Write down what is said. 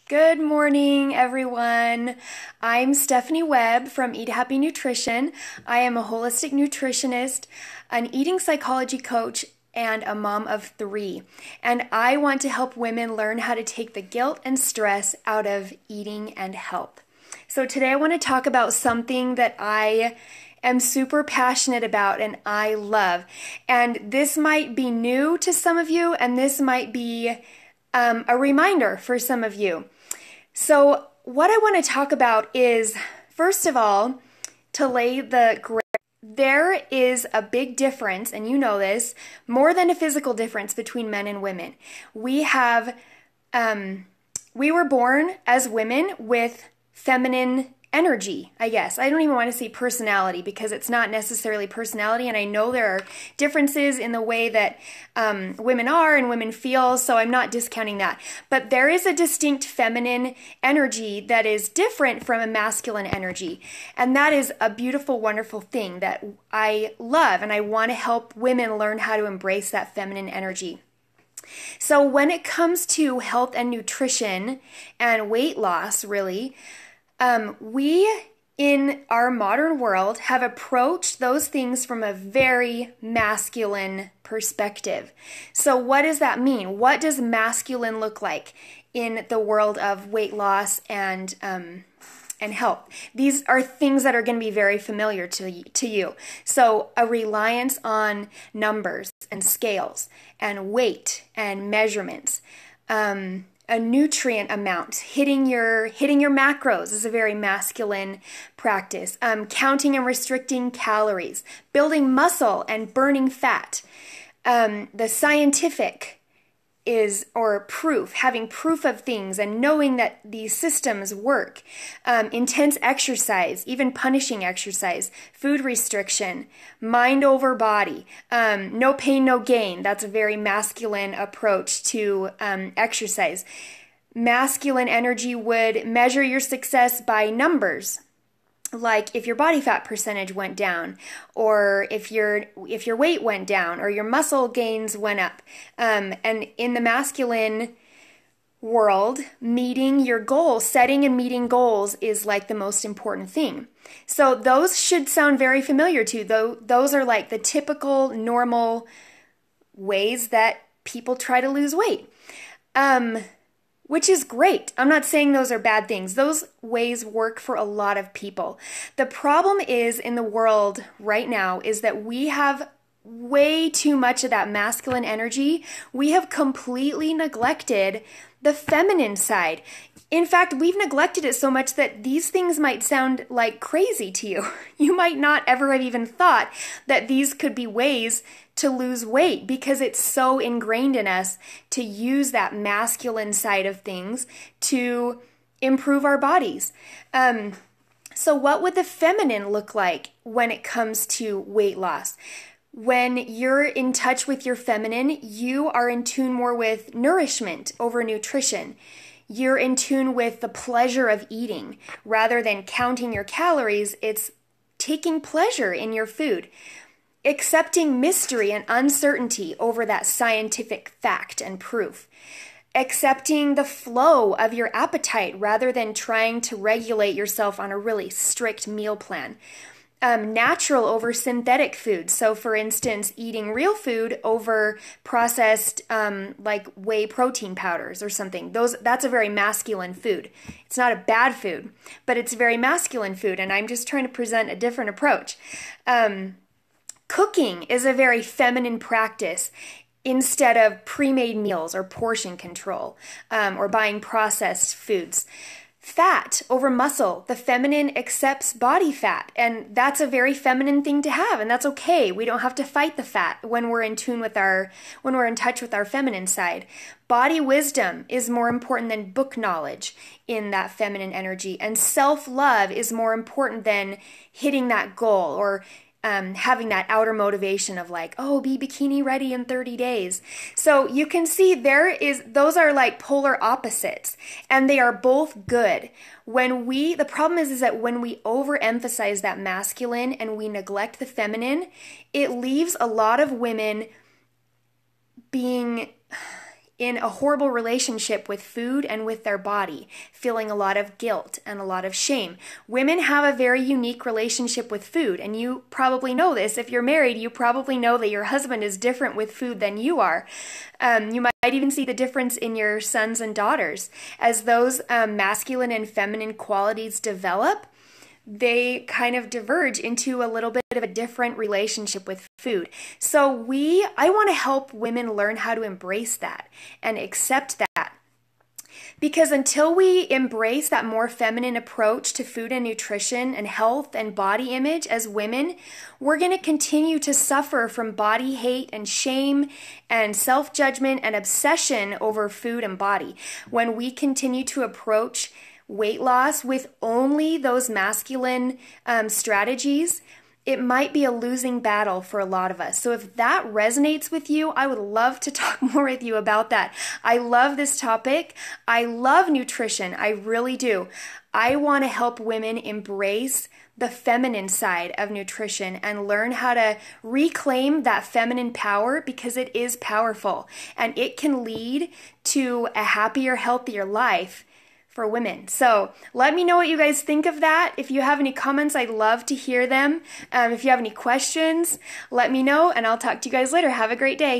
Good morning, everyone. I'm Stephanie Webb from Eat Happy Nutrition. I am a holistic nutritionist, an eating psychology coach, and a mom of 3. And I want to help women learn how to take the guilt and stress out of eating and health. So today I want to talk about something that I am super passionate about and I love. And this might be new to some of you, and this might be a reminder for some of you. So what I want to talk about is, first of all, to lay the ground. There is a big difference, and you know this, more than a physical difference between men and women. We were born as women with feminine energy, I guess. I don't even want to say personality because it's not necessarily personality, and I know there are differences in the way that women are and women feel, so I'm not discounting that. But there is a distinct feminine energy that is different from a masculine energy, and that is a beautiful, wonderful thing that I love, and I want to help women learn how to embrace that feminine energy. So when it comes to health and nutrition and weight loss, really, we in our modern world have approached those things from a very masculine perspective. So what does that mean? What does masculine look like in the world of weight loss and health? These are things that are going to be very familiar to you. So a reliance on numbers and scales and weight and measurements. A nutrient amount, hitting your macros is a very masculine practice. Counting and restricting calories, building muscle and burning fat. The scientific is, or proof, having proof of things and knowing that these systems work. Intense exercise, even punishing exercise, food restriction, mind over body, no pain, no gain. That's a very masculine approach to exercise. Masculine energy would measure your success by numbers. Like if your body fat percentage went down, or if your weight went down, or your muscle gains went up. And in the masculine world, meeting your goals, setting and meeting goals is like the most important thing. So those should sound very familiar to you. Those are like the typical, normal ways that people try to lose weight. Which is great. I'm not saying those are bad things. Those ways work for a lot of people. The problem is in the world right now is that we have way too much of that masculine energy. We have completely neglected the feminine side. In fact, we've neglected it so much that these things might sound like crazy to you. You might not ever have even thought that these could be ways to lose weight because it's so ingrained in us to use that masculine side of things to improve our bodies. So what would the feminine look like when it comes to weight loss? When you're in touch with your feminine, you are in tune more with nourishment over nutrition. You're in tune with the pleasure of eating. Rather than counting your calories, it's taking pleasure in your food. Accepting mystery and uncertainty over that scientific fact and proof. Accepting the flow of your appetite rather than trying to regulate yourself on a really strict meal plan. Natural over synthetic food. So for instance, eating real food over processed like whey protein powders or something. That's a very masculine food. It's not a bad food, but it's a very masculine food, and I'm just trying to present a different approach. Cooking is a very feminine practice instead of pre-made meals or portion control or buying processed foods. Fat over muscle. The feminine accepts body fat, and that's a very feminine thing to have, and that's okay. We don't have to fight the fat when we're in tune with when we're in touch with our feminine side. Body wisdom is more important than book knowledge in that feminine energy, and self-love is more important than hitting that goal or having that outer motivation of like, oh, be bikini ready in 30 days. So you can see those are like polar opposites, and they are both good. The problem is that when we overemphasize that masculine and we neglect the feminine, it leaves a lot of women being in a horrible relationship with food and with their body, feeling a lot of guilt and a lot of shame. Women have a very unique relationship with food, and you probably know this. If you're married, you probably know that your husband is different with food than you are. You might even see the difference in your sons and daughters. As those masculine and feminine qualities develop, they kind of diverge into a little bit of a different relationship with food. So I want to help women learn how to embrace that and accept that. Because until we embrace that more feminine approach to food and nutrition and health and body image as women, we're going to continue to suffer from body hate and shame and self-judgment and obsession over food and body. When we continue to approach weight loss with only those masculine strategies, it might be a losing battle for a lot of us. So if that resonates with you, I would love to talk more with you about that. I love this topic. I love nutrition. I really do. I want to help women embrace the feminine side of nutrition and learn how to reclaim that feminine power, because it is powerful and it can lead to a happier, healthier life for women. So let me know what you guys think of that. If you have any comments, I'd love to hear them. If you have any questions, let me know, and I'll talk to you guys later. Have a great day.